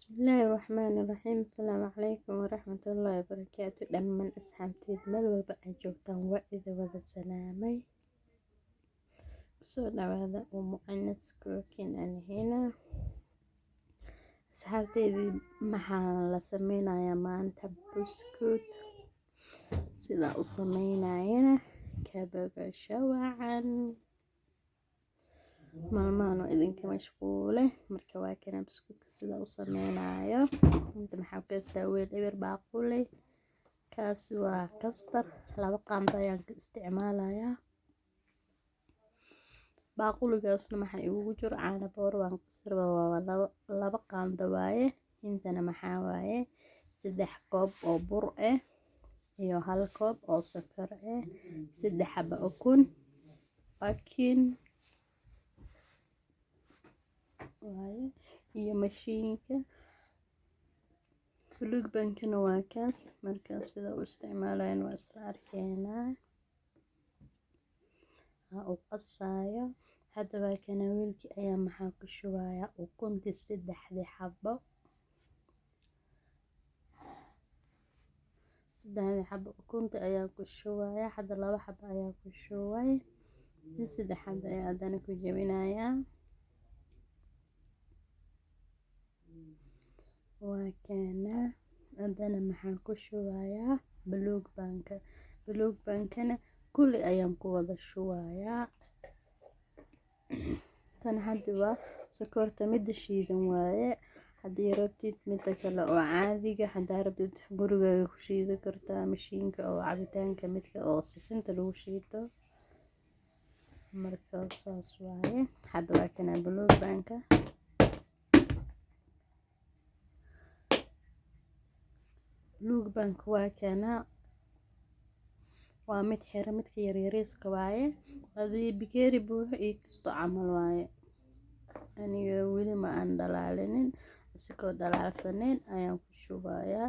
بسم الله الرحمن الرحيم. السلام عليكم ورحمة الله وبركاته. دمان أصحابتي مال walba aad joogtaan waa idin wada salaamay. Kusoo dhawaada Umu Anas Cooking and Hina. Asxaabteydii maxaa la sameynayaa maanta buskud sida u sameynayana kabagasho wacan maalmahan oo idinka mashquule marka waa kana buskudka sida u sameynayo inta maxaa ku haystaa weel eber baaquli kaas waa kastar laba qaando ayaan ka isticmaalayaa baaquligaasna maxaa igu jiro caano boor waan kastarba waa laba qaando waaye intana maxaa waaye 3 koob oo bur ah iyo 1 koob oo sokor ah 3 xabo ukun bakin waaye iyo mashiinka fuluug bankana waa kaas markaas sida u isticmaalayaan waa isla arkeynaa u qasayo hadda waa kana wiilkii ayaa maxaa ku shubayaa ukuntii 3 xabo 3 xabo ukunta ayaa ku shubayaa hadda 2 xabo ayaa ku shubay 3 xabo ayaa hadana ku jabinayaa waa kana hadana maxaa ku shubayaa buluug bankana kulli ayaan ku wada shubayaa tan hadda waa sokorta mid shiidan waaye haddii rabtid midda kale oo caadiga hadaa rabtid gurigaaga ku shiidi kartaa mashiinka oo cabitaanka midka oo sisinta lagu shiito marka saas waaye hadda waa kana buluug bank waa kana waa mid xira midka yaryariiska waaye adii bikeeri buux iyo kisto camal waaye aniga weli ma aan dhalaalinin asigoo dhalaalsaneyn ayaan ku shubayaa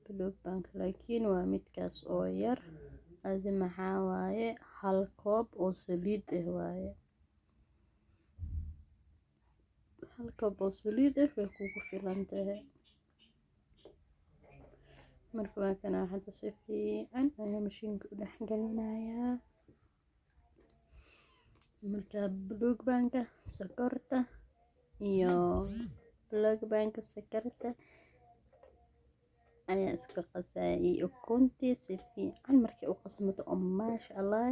buluug bank laakiin waa midkaas oo yar adi maxaa waaye 1 koob oo saliid ah waaye 1 koob oo saliid ah way kugu filan tahay marka waa kana hadda si fiican ayaa mashiinka u dhex gelinayaa marka buluug banka sokorta iyo ayaa isku qasaya iyo ukuntii si fiican markay u qasmato oo maasha Allah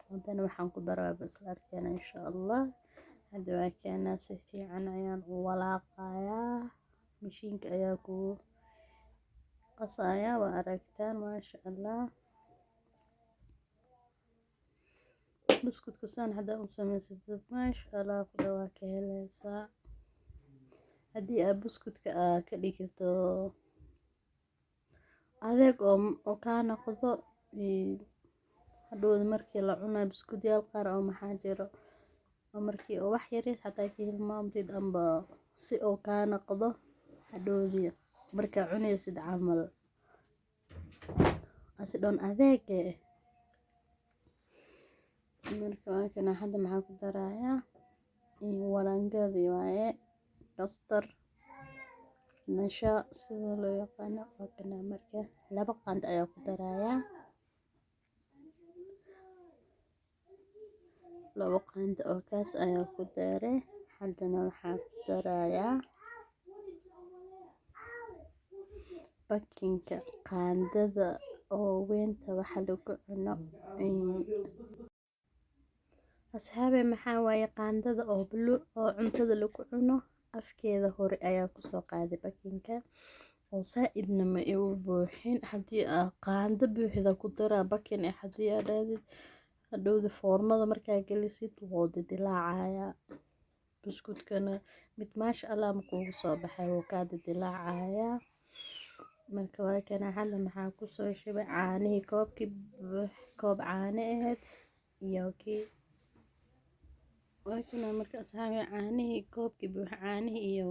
hadana waxaan ku daraa isla arkeena insha Allah hadda waa kana si fiican ayaan u walaaqayaa mashiinka ayaa ku qasaya waa aragtaan maasha Allah buskudka saan hadda u sameysatid maasha Allah ku dhawaa ka helaysaa haddii aad buskudka ka dhigto adeeg oo ka noqdo hadhow markii la cunayo buskudyal qaar oo maxaa jiro oo markii oo wax yariis hataa ka hilmaamtid amba si oo ka noqdo hadhowdii markaa cunaysid camal asidon adeeg marka waa kana hadda maxaa ku darayaa warangadii waaye kastar nasha sida loo yaqaano waa kana marka 2 qaando ayaa ku darayaa 2 qaando oo kaas ayaa ku daray hadana waxaa ku darayaa bakinka qaandada oo weynta waxa lagu cuno asxaabe maxaa waaye qaandada oo cuntada lagu cuno afkeeda hore ayaa ku soo qaaday bakinka oo saaidna ma igu buuxin haddii qaando buuxda ku daraa bakin haddii aad dhahdid hadhowda foornada markaa gelisid wuu dilaacayaa buskudkana mid maasha Allah ma kugu soo baxay wuu ka dilaacayaa marka waa kana hadda maxaa ku soo shubay caanihii koob caano ahayd iyo kii waa kana marka asxaabe caanihii koobkii buux caanihii iyo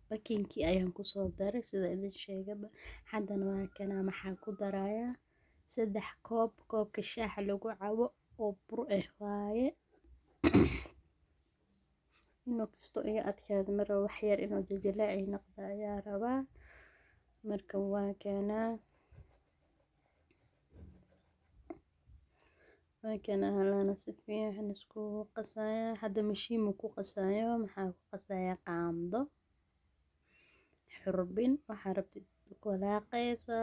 bakinkii ayaan ku soo daray sida idin sheegaba haddana waa kana maxaa ku darayaa 3 koob koobka shaaha lagu cabo oo bur ah waaye inuu kasto iga adkaado mara wax yar inuu jajalaacay noqdo ayaa rabaa. Marka waa kana halana si fiican isku qasaya hadda mashiin ku qasayo maxaa ku qasaya qaando xurbin waxa rabtid ku walaaqaysa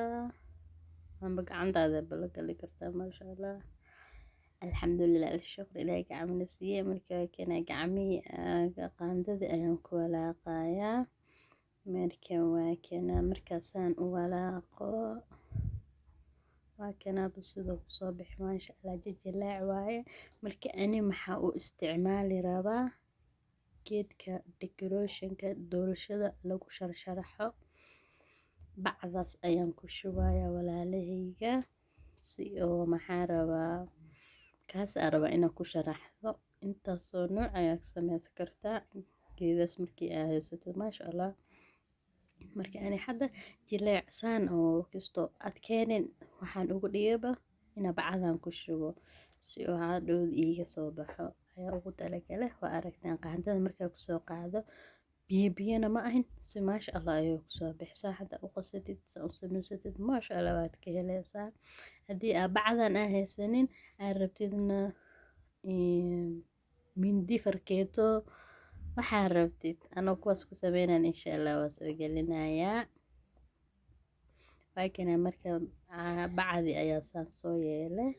amba gacantaada bala gali kartaa maasha Allah. Alxamdulillah shukr ilaahay gacmina siiyay marka kana gacmii qaandada ayaan ku walaaqayaa. Marka waa kana markaasaan u walaaqo waa kana sidoo ku soo bixi maasha Allah jajalaac waaye. Marka ani maxaa u isticmaali rabaa geedka decoration ka doorashada lagu sharxo bacdaas ayaan ku shubayaa walaalahayga si oo maxaa rabaa kaas araba inaan ku sharaxdo intaasoo nooc ayaa samaysan kartaa geedaas markii ay haysato maasha Allah. Marka ani hadda jileecsan oo kasto adkeenin waxaan ugu dhigaba ina bacdaan ku shubo si oo hadhood iiga soo baxo ayaa ugu talagalay waa aragtaan qaandada markaa ku soo qaado biyana ma ahin si maasha Allah ayuu ku soo bixisa hadda u qasatid u samaysatid maasha Allah waad ka helaysaa. Haddii aad bacdan haysanin aad rabtidna mindi farkeeto waxaa rabtid anoo kuwaas ku sameynaan insha Allah waa soo gelinayaa. Waa kana marka bacdi ayaa saan soo yeelay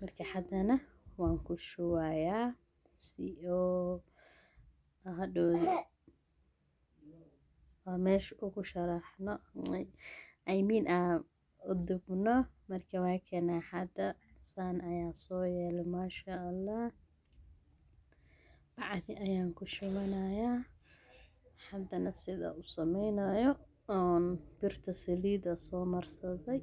marka haddana waan ku shubayaa si oo hadhood meesha ugu sharaxno I mean u dubno marka waa kana hadda saan ayaa soo yeelay maasha Allah. Bacdi ayaan ku shubanayaa haddana sida u sameynayo oon birta saliida soo marsaday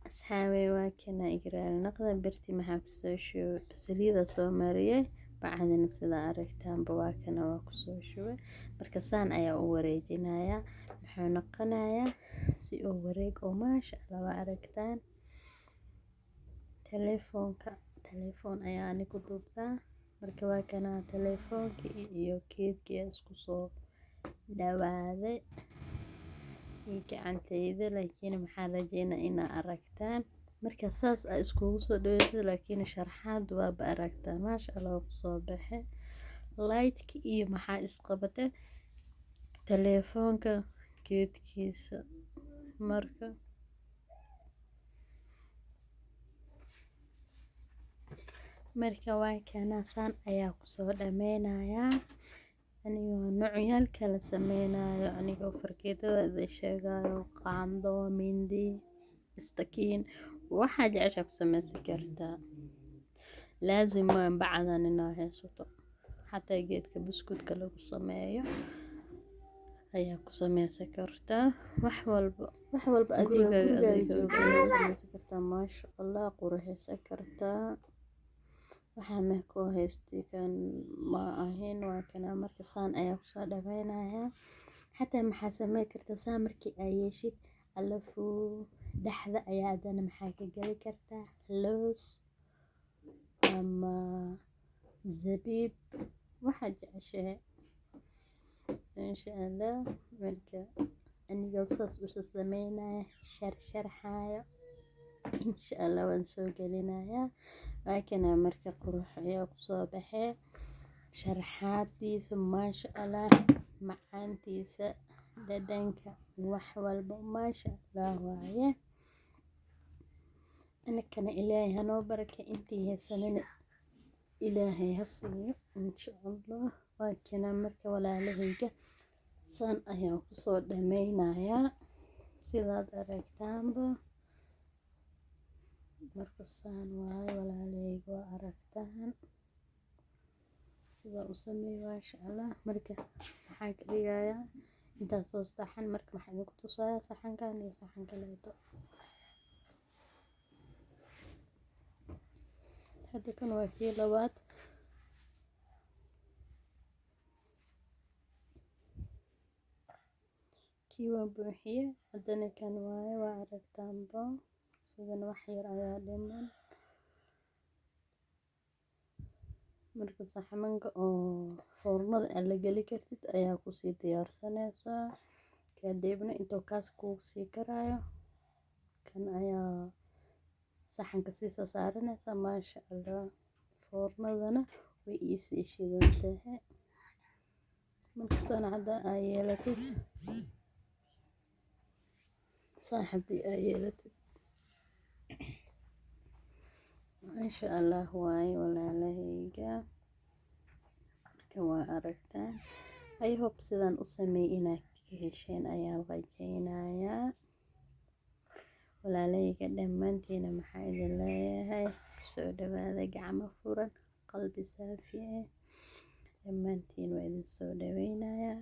asxaabey waa kana igraal naqda birti maxaa ku soo shubay saliida soo mariyay bacdina sida aragtaanba waa kana waa ku soo shubay marka saan ayaa u wareejinayaa wuxuu noqonayaa si oo wareeg oo maasha Allah waa aragtaan telefoon ayaa ani ku duubtaa marka waa kana telefoonkii iyo keedkii isku soo dhawaaday gacantayda laakiin maxaa rajeynaa inaa aragtaan marka saas ay iskugu soo dhawaysay laakiin sharxaad waa ba aragtaan maasha Allah ku soo baxay light-ki iyo maxaa isqabate telefoonka keedkiisa marka waa kana saan ayaa ku soo dhameynayaa anigoo noocyal kala sameynayo anigoo farkeetada sheegayo qaando mindi istakiin waxaa jecesha ku samaysan kartaa laazim ma bacdan inaa haysato xataa geedka buskudka lagu sameeyo ayaa ku samaysan kartaa wax walba adiga samaysan kartaa maasha Allah qurxaysan kartaa waxaa ma ku haystay kan ma ahayn waa kana marka saan ayaa ku soo dhameynayaa xataa maxaa samey kartaa saan markii ay yeeshid alafu dhaxda ayaa adana maxaa ka gali kartaa loos ama zabiib waxaa jeceshahay insha Allah marka anigoo saas u sameynaya sharxayo insha Allah waan soo gelinayaa waa kana marka qurux ayaa ku soo baxay sharxaadiisa maasha Allah macaantiisa dhadhanka wax walba maasha Allah waaye anakana Ilaahay hanoo barakay intii haysanina Ilaahay ha siiyo insha Allah waa kana marka walaalahayga saan ayaan ku soo dhameynayaa sidaad aragtaanba marka saan waaye walaalahayga waa aragtaan sida u sameey maasha Allah marka waxaan ka dhigayaa intaas soo saxan marka maxaa idinku tusayaa saxankan iyo saxan kaleeto hadda kan waa kii labaad kii waa buuxiye haddana kan waaye waa aragtaanba sidana wax yar ayaa dhiman marka saxamanka oo foornada aad la geli kartid ayaa kusii diyaarsanaysaa kadibna intuu kaas kuu sii karaayo kan ayaa saxanka sii saaranaysaa maasha allah foornadana way iisii shidan tahay marka sanacada ay yeelatid saaxadii ay yeelatid maasha allah waaye walaalahayga marka waa aragtaan I hope sidaan u sameey inaad ka hesheen ayaan rajeynayaa walaalahayga dhammaantiina maxaa idin leeyahay kusoo dhawaada gacmo furan qalbi saafi ah dhammaantiin waa idin soo dhaweynayaa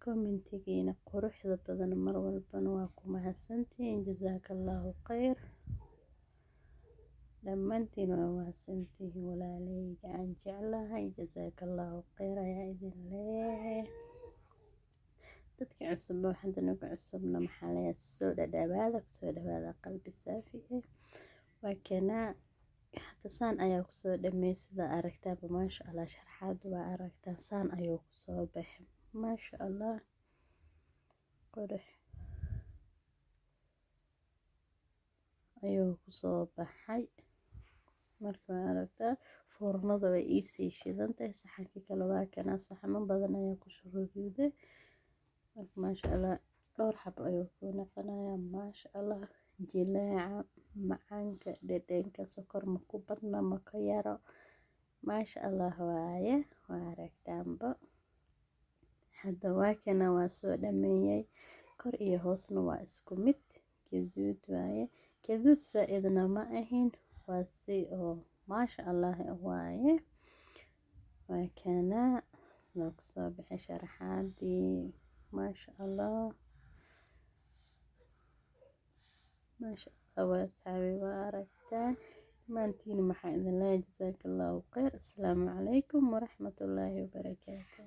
commentigiina quruxda badan mar walbana waa ku mahadsantihiin jazakallahu khayr dhammaantiin waa mahadsantihiin walaalahayga aan jeclahay jazakallahu khayr ayaa idin leeyahay dadka cusub waxaan nagu cusubna maxaa leeyahay soo dhawaada qalbi saafi ah waa kanaa hadda saan ayaa kusoo dhammeey sida aragtaaba maasha allah sharxaad waa aragtaan saan ayuu kusoo baxay maasha allah qurux ayuu kusoo baxay marka aragtaa foornada way iisii shidan tahay saxankii kale waa kanaa saxaman badan ayaa ku shuruuday marka maasha allah dhowr xabo ayuu ku noqonayaa maasha allah jilaaca macaanka dhadhanka sokor ma ku badna ma ka yaro maasha allah waaye waa aragtaanba hadda waa kana waa soo dhameeyay kor iyo hoosna waa isku mid gaduud waaye gaduud faa'iidna ma ahin waa si oo maasha allah waaye waa kana loo soo bixi sharaxaadii maasha allah waa asxaabi waa aragtaan dhammaantiin maxaa idin leeyahay jazakallahu khayr assalaamu calaykum waraxmatullaahi wabarakaatuh